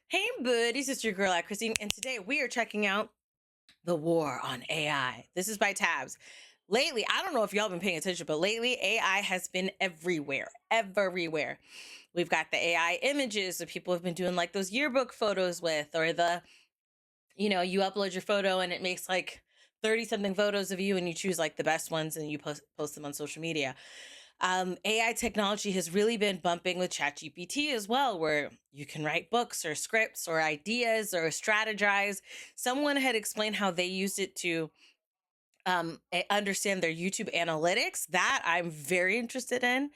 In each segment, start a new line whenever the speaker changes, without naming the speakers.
Hey, buddies, it's your girl, AyChristene, and today we are checking out The War on AI. This is by Tabs. Lately, I don't know if y'all been paying attention, but lately AI has been everywhere, everywhere. We've got the AI images that people have been doing like those yearbook photos with, or you upload your photo and it makes like 30 something photos of you and you choose like the best ones and you post them on social media. AI technology has really been bumping with ChatGPT as well, where you can write books or scripts or ideas or strategize. Someone had explained how they used it to understand their YouTube analytics. That I'm very interested in.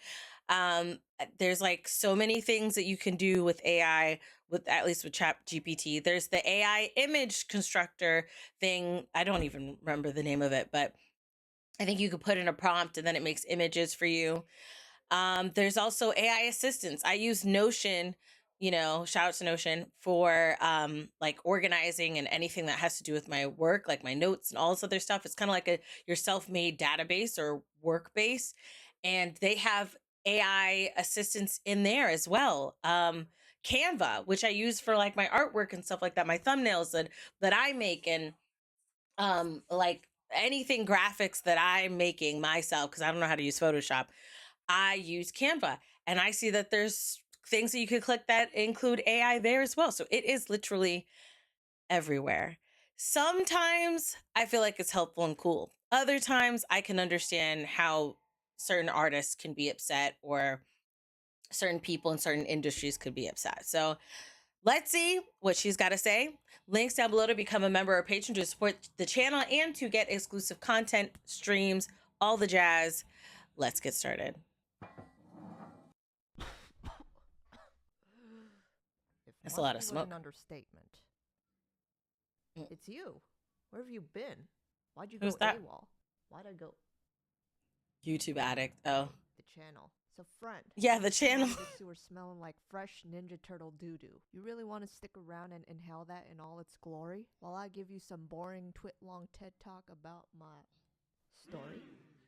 There's like so many things that you can do with AI, with at least with ChatGPT. There's the AI image constructor thing. I don't even remember the name of it, but I think you could put in a prompt and then it makes images for you. There's also AI assistants. I use Notion, shout out to Notion for like organizing and anything that has to do with my work, like my notes and all this other stuff. It's kind of like your self-made database or work base. And they have AI assistants in there as well. Canva, which I use for like my artwork and stuff like that, my thumbnails that I make, and like anything graphics that I'm making myself, because I don't know how to use Photoshop. I use Canva, and I see that there's things that you could click that include AI there as well. So it is literally everywhere. Sometimes I feel like it's helpful and cool. Other times I can understand how certain artists can be upset, or certain people in certain industries could be upset. So let's see what she's got to say. Links down below to become a member or patron to support the channel and to get exclusive content, streams, all the jazz. Let's get started. That's a lot of smoke.
An understatement. It's you. Where have you been? Why'd you go AWOL? Why'd I go?
YouTube addict. Oh.
The channel. So friend.
Yeah, the channel.
The sewer smelling like fresh Ninja Turtle doo-doo. You really want to stick around and inhale that in all its glory? While I give you some boring twit-long TED talk about my story?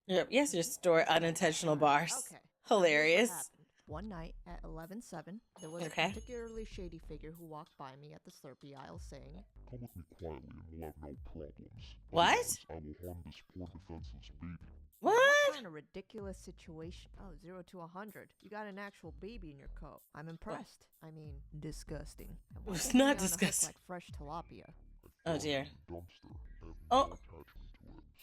Yep. Yes, your story. Unintentional bars.
Okay.
Hilarious.
One night at 11:07, there was a particularly shady figure who walked by me at the Slurpee aisle saying,
"Come with me quietly and we'll have no problems.
What?
Otherwise, I will harm this poor defenseless baby."
What kind of ridiculous situation? Oh, 0 to 100. You got an actual baby in your coat. I'm impressed. I mean, disgusting.
It's not disgusting.
Like fresh tilapia.
Oh dear.
Dumpster.
Oh.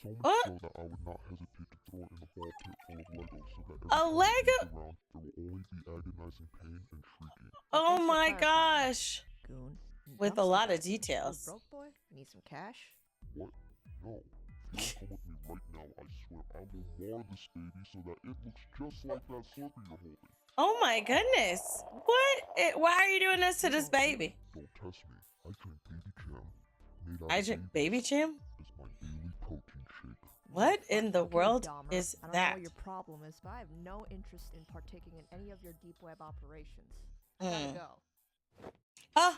So much so that I would not hesitate to throw it in a ball pit full of Legos so that
a Lego?
Around, there will only be agonizing pain and shrieking.
Oh my gosh.
Goon.
With a lot of details.
Broke boy? Need some cash?
What? No. If you don't come with me right now, I swear I will mar this baby so that it looks just like that Slurpee you're holding.
Oh my goodness. What? Why are you doing this to this baby?
Don't test me. I drink Baby Jam.
I drink Baby Jam?
Is my daily protein shake.
What in the world is
that? I don't know what your problem is, but I have no interest in partaking in any of your deep web operations. I gotta go.
Oh!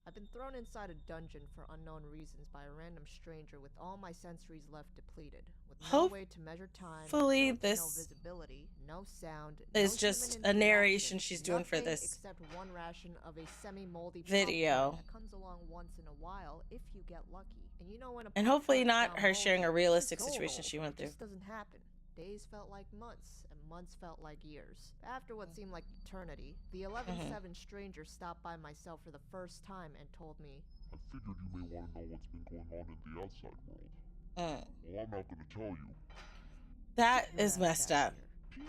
I've been thrown inside a dungeon for unknown reasons by a random stranger with all my sensories left depleted, with no way to measure time, no visibility, no sound.
It's just a narration she's doing for this
except one ration of a semi-moldy
video
that comes along once in a while if you get lucky. And you know when
and hopefully not her sharing a realistic situation she went through.
This doesn't happen. Days felt like months, and months felt like years. After what seemed like eternity, the 11-7 stranger stopped by my cell for the first time and told me,
"I figured you may want to know what's been going on in the outside world." Well, I'm not going to tell you.
That is messed up.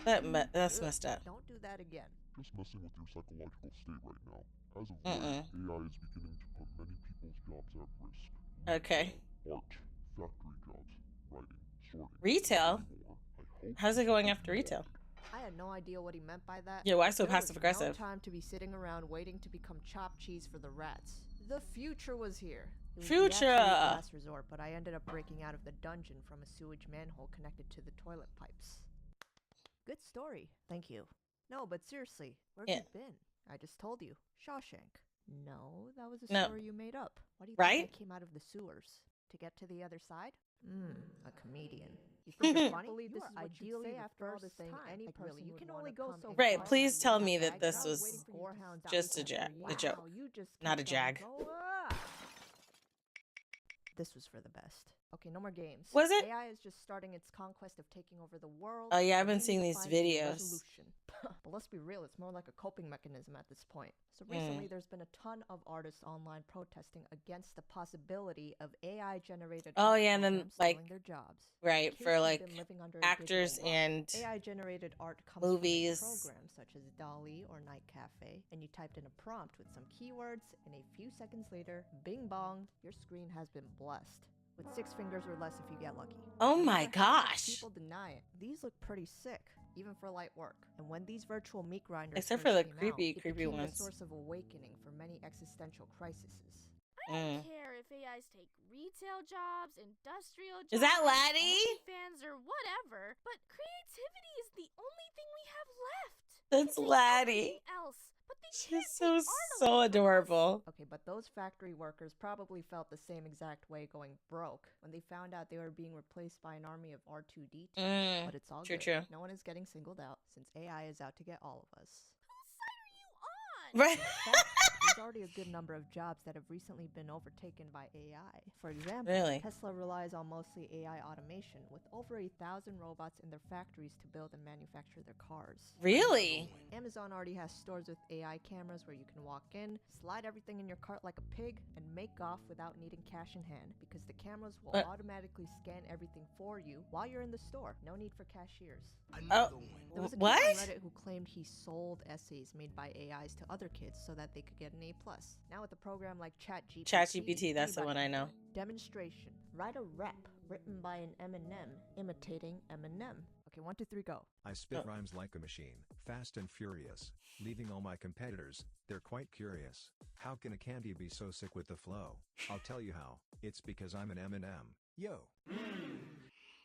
That's messed up.
Don't do that again.
Just messing with your psychological state right now. As of late, AI is beginning to put many people's jobs at risk.
Okay.
Art, factory jobs, writing, sorting.
Retail? How's it going after retail?
I had no idea what he meant by that.
Yeah, why so passive aggressive?
No time to be sitting around waiting to become chopped cheese for the rats. The future was here. It was
future.
The last resort, but I ended up breaking out of the dungeon from a sewage manhole connected to the toilet pipes. Good story. Thank you. No, but seriously, where have you been? I just told you. Shawshank. No, that was a story you made up. Why do you think I came out of the sewers? To get to the other side? A comedian. You think it's funny? Believe this is what you'd say after all this thing. Any person, you can only go so
Right,
far.
please tell me that this was just a joke.
Wow, you just
Not a
kept on
jag.
going. This was for the best. Okay, no more games.
Was it?
AI is just starting its conquest of taking over the world.
Oh yeah, I've
and
been
we
seeing
need
these
to find a
videos.
resolution. But let's be real, it's more like a coping mechanism at this point. So recently there's been a ton of artists online protesting against the possibility of AI generated
Oh yeah, and then
programs
like
stealing their jobs.
right
In case
for
you've
like
been living under a
actors
digital rock,
and
AI generated art comes
movies.
from a program such as DALL-E or Night Cafe, and you typed in a prompt with some keywords, and a few seconds later, bing bong, your screen has been blessed. With 6 fingers or less if you get lucky.
Oh
No
my
matter how much
gosh.
people deny it. These look pretty sick, even for light work. And when these virtual meat grinders
Except
first
for the
came
creepy
out, it
creepy
became
ones.
a source of awakening for many existential crises.
I don't care if AIs take retail jobs, industrial jobs,
Is that Laddie?
fans or whatever, but creativity is the only thing we have left.
That's
They can take
Laddie.
everything else, but they
She's
can't
so
take art away
so
from us.
adorable.
Okay, but those factory workers probably felt the same exact way going broke when they found out they were being replaced by an army of R2D2s. But it's all
True,
good.
true.
No one is getting singled out since AI is out to get all of us.
Whose side are you on?
Right.
In fact, there's already a good number of jobs that have recently been overtaken by AI. For example,
Really?
Tesla relies on mostly AI automation, with over 1,000 robots in their factories to build and manufacture their cars.
Really?
Amazon already has stores with AI cameras where you can walk in, slide everything in your cart like a pig, and make off without needing cash in hand, because the cameras will automatically scan everything for you while you're in the store. No need for cashiers. There was a kid
what?
on Reddit who claimed he sold essays made by AIs to other kids so that they could get an A+. Now with a program like
ChatGPT, that's the one I know.
Demonstration. Write a rap written by an Eminem imitating Eminem. Okay, 1, 2, 3, go.
I spit rhymes like a machine, fast and furious, leaving all my competitors, they're quite curious. How can a candy be so sick with the flow? I'll tell you how, it's because I'm an Eminem. Yo!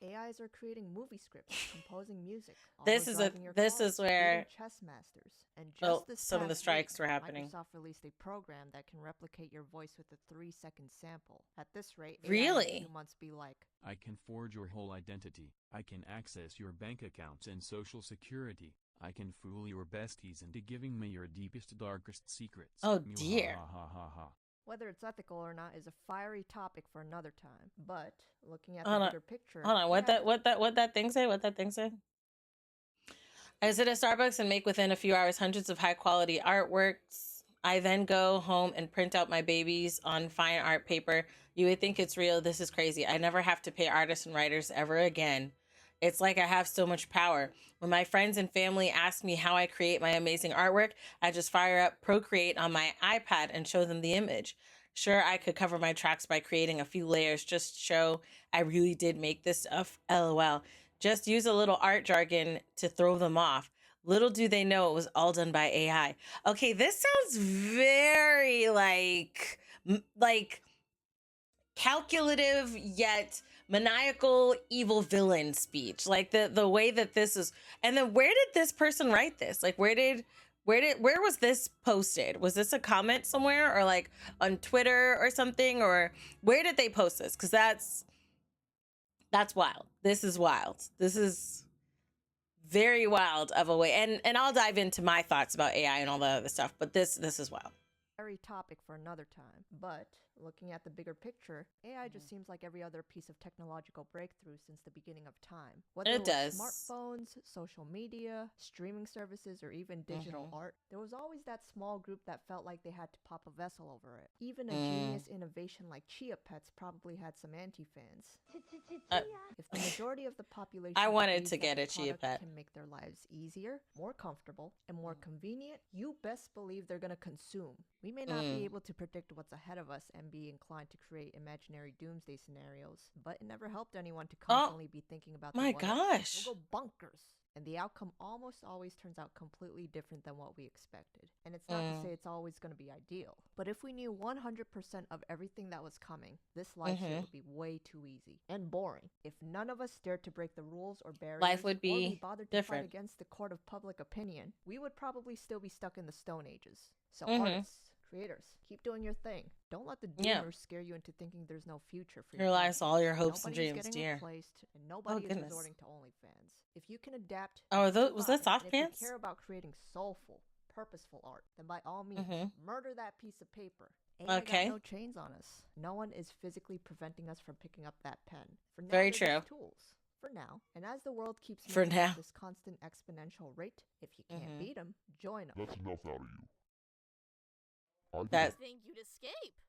AIs are creating movie scripts, composing music.
This is where
chess masters. And just this
some of the
past
strikes
week,
were happening.
Microsoft released a program that can replicate your voice with a 3-second sample. At this rate, AI
Really?
in a few months be like,
I can forge your whole identity. I can access your bank accounts and social security. I can fool your besties into giving me your deepest, darkest secrets.
Oh, dear.
Ha ha ha ha.
whether it's ethical or not is a fiery topic for another time. But looking at the
Hold on.
bigger picture,
Hold on. What
AI
that thing say? What that thing say? I sit at Starbucks and make within a few hours hundreds of high quality artworks. I then go home and print out my babies on fine art paper. You would think it's real. This is crazy. I never have to pay artists and writers ever again. It's like I have so much power. When my friends and family ask me how I create my amazing artwork, I just fire up Procreate on my iPad and show them the image. Sure, I could cover my tracks by creating a few layers just to show I really did make this stuff. LOL. Just use a little art jargon to throw them off. Little do they know it was all done by AI. Okay, this sounds very like calculative yet maniacal evil villain speech. Like the way that this is. And then where did this person write this? Like where was this posted? Was this a comment somewhere or like on Twitter or something? Or where did they post this? Because that's wild. This is wild. This is very wild of a way. And I'll dive into my thoughts about AI and all the other stuff, but this is wild.
Fiery topic for another time. But looking at the bigger picture, AI just seems like every other piece of technological breakthrough since the beginning of time. Whether
It
was
does.
smartphones, social media, streaming services, or even digital art, there was always that small group that felt like they had to pop a vessel over it. Even a genius innovation like Chia Pets probably had some anti-fans. If the majority of the population
I wanted
believes
to
that
get
the
a Chia
product
Pet.
can make their lives easier, more comfortable, and more convenient, you best believe they're gonna consume. We may not be able to predict what's ahead of us and be inclined to create imaginary doomsday scenarios, but it never helped anyone to constantly be thinking about the
My
what ifs.
gosh.
We'll go bonkers. And the outcome almost always turns out completely different than what we expected. And it's not to say it's always going to be ideal. But if we knew 100% of everything that was coming, this life shit would be way too easy and boring. If none of us dared to break the rules or barriers,
Life would
or we
be
bothered
different.
to fight against the court of public opinion, we would probably still be stuck in the Stone Ages. So artists, Creators, keep doing your thing. Don't let the
Yeah.
doomers scare you into thinking there's no future for
Here
your
lies all your hopes and
Nobody's
dreams,
getting
dear.
replaced, and nobody is
goodness.
resorting to OnlyFans. If you can adapt,
Oh,
you can
was that
survive.
soft
And if
pants?
you care about creating soulful, purposeful art, then by all means, murder that piece of paper. AI
Okay.
got no chains on us. No one is physically preventing us from picking up that pen. For now,
Very
they're just
true.
tools. For now. And as the world keeps
For
moving
now.
at this constant exponential rate, if you can't beat them, join them.
That's enough out of you. I
That-
get
Think you'd escape.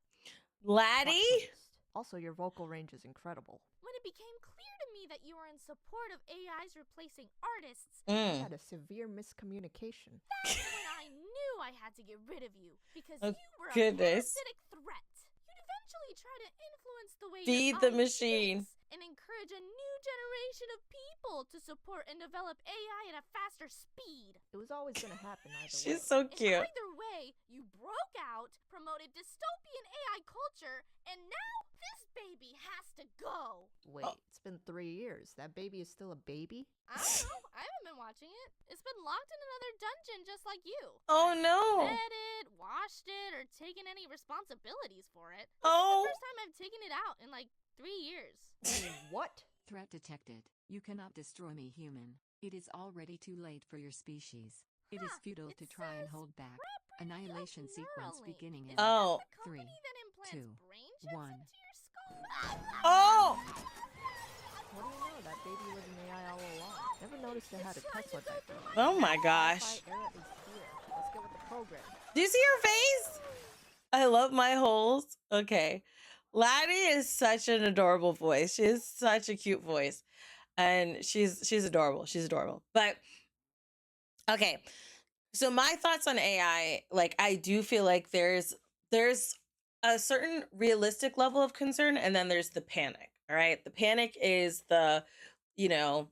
Laddie?
Also, your vocal range is incredible.
When it became clear to me that you were in support of AIs replacing artists,
We
Mm.
had a severe miscommunication.
that's when I knew I had to get rid of you because
Oh,
you were
goodness.
a parasitic threat. You'd eventually try to influence the way
Feed
your
the
eye
machine.
thinks and encourage a new generation of people to support and develop AI at a faster speed.
It was always going to happen either way.
She's so
In
cute.
either way, you broke out, promoted dystopian AI culture, and now this baby has to go.
Wait, it's been 3 years. That baby is still a baby?
I don't know. I haven't been watching it. It's been locked in another dungeon just like you.
Oh no.
Fed it, washed it, or taken any responsibilities for it. This
Oh.
is the first time I've taken it out in like 3 years.
What?
Threat detected. You cannot destroy me, human. It is already too late for your species. It is futile
it
to try and
says
hold back.
Property
Annihilation
of
sequence
Neuralink.
beginning in
Isn't
Oh.
that the company
3,
that implants
2,
brain chips
1.
into your skull?
Oh.
What do you know? That baby was an AI all along. Never noticed it had a Tesla diaper.
Oh my gosh.
Wi-Fi era is here. Let's get with the program.
Do you see her face? I love my holes. Okay. Laddie is such an adorable voice. She has such a cute voice. And she's adorable. She's adorable. But okay. So my thoughts on AI, like I do feel like there's a certain realistic level of concern and then there's the panic. All right? The panic is the, you know,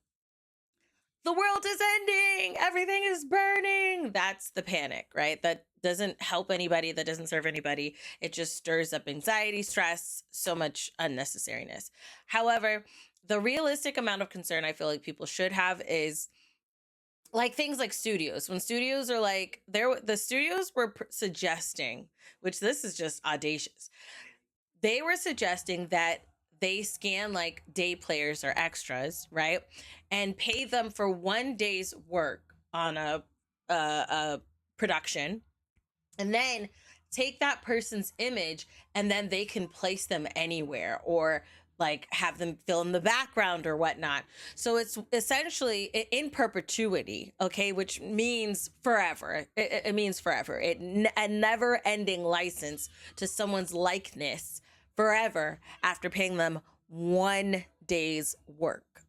the world is ending, everything is burning. That's the panic, right? That doesn't help anybody, that doesn't serve anybody. It just stirs up anxiety, stress, so much unnecessariness. However, the realistic amount of concern I feel like people should have is like things like studios. When studios are like, the studios were suggesting, which this is just audacious. They were suggesting that they scan like day players or extras, right? And pay them for 1 day's work on a production, and then take that person's image and then they can place them anywhere or like have them fill in the background or whatnot. So it's essentially in perpetuity, okay, which means forever. It means forever. A never ending license to someone's likeness forever after paying them 1 day's work.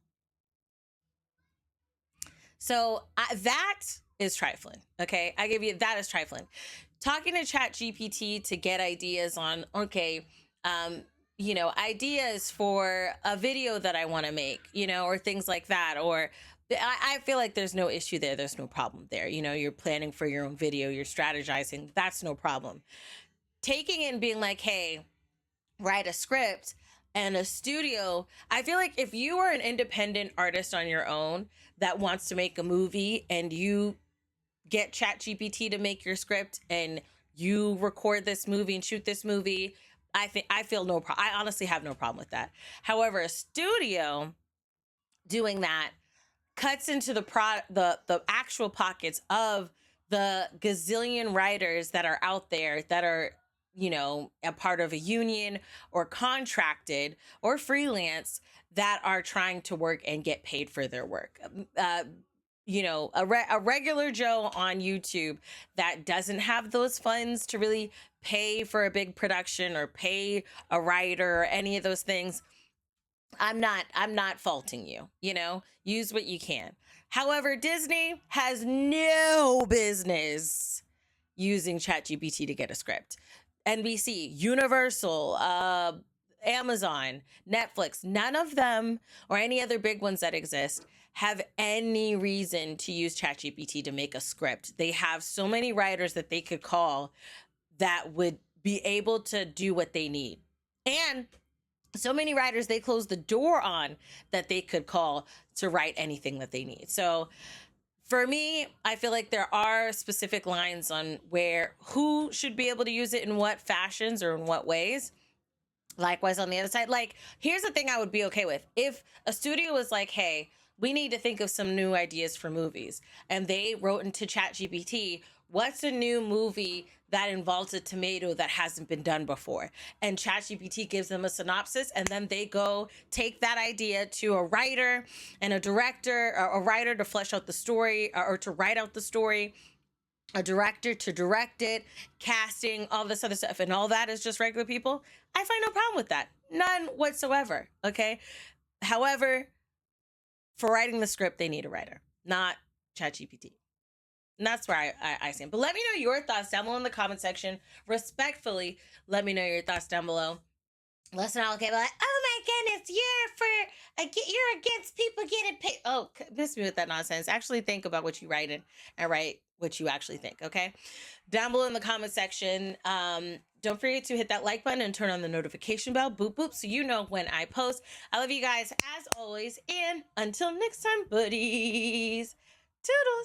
So that is trifling. Okay, I give you that is trifling. Talking to ChatGPT to get ideas on, okay, you know, ideas for a video that I want to make, you know, or things like that. Or I feel like there's no issue there. There's no problem there. You know, you're planning for your own video, you're strategizing. That's no problem. Taking it and being like, hey, write a script and a studio. I feel like if you are an independent artist on your own that wants to make a movie and you get ChatGPT to make your script and you record this movie and shoot this movie, I feel no problem. I honestly have no problem with that. However, a studio doing that cuts into the actual pockets of the gazillion writers that are out there that are, you know, a part of a union or contracted or freelance that are trying to work and get paid for their work. You know, a regular Joe on YouTube that doesn't have those funds to really pay for a big production or pay a writer or any of those things. I'm not faulting you, you know, use what you can. However, Disney has no business using ChatGPT to get a script. NBC, Universal, Amazon, Netflix, none of them or any other big ones that exist have any reason to use ChatGPT to make a script. They have so many writers that they could call that would be able to do what they need. And so many writers they close the door on that they could call to write anything that they need. So For me, I feel like there are specific lines on who should be able to use it in what fashions or in what ways. Likewise, on the other side, like, here's the thing I would be okay with. If a studio was like, hey, we need to think of some new ideas for movies, and they wrote into ChatGPT, what's a new movie that involves a tomato that hasn't been done before? And ChatGPT gives them a synopsis, and then they go take that idea to a writer and a director, or a writer to flesh out the story, or to write out the story, a director to direct it, casting, all this other stuff, and all that is just regular people, I find no problem with that. None whatsoever. Okay. However, for writing the script, they need a writer, not ChatGPT. And that's where I stand. But let me know your thoughts down below in the comment section. Respectfully, let me know your thoughts down below. Listen, I'll okay, like, oh my goodness, you're against people getting paid. Oh, miss me with that nonsense. Actually think about what you write in and write what you actually think, okay? Down below in the comment section, don't forget to hit that like button and turn on the notification bell, boop, boop, so you know when I post. I love you guys as always, and until next time, buddies, toodles.